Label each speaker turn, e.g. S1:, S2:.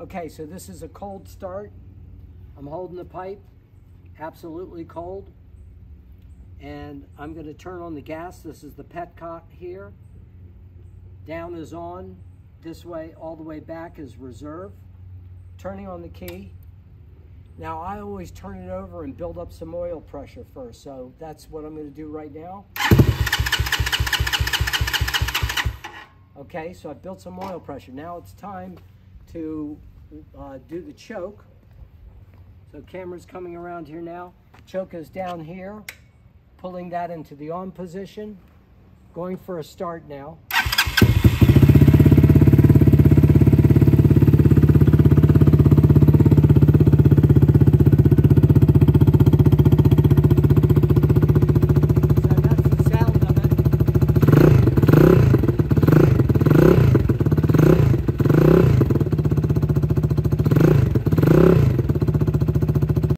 S1: Okay, so this is a cold start. I'm holding the pipe, absolutely cold. And I'm going to turn on the gas. This is the petcock here. Down is on. This way, all the way back is reserve. Turning on the key. Now I always turn it over and build up some oil pressure first. So that's what I'm going to do right now. Okay, so I built some oil pressure. Now it's time to do the choke. So camera's coming around here now. Choke is down here, pulling that into the on position. Going for a start now.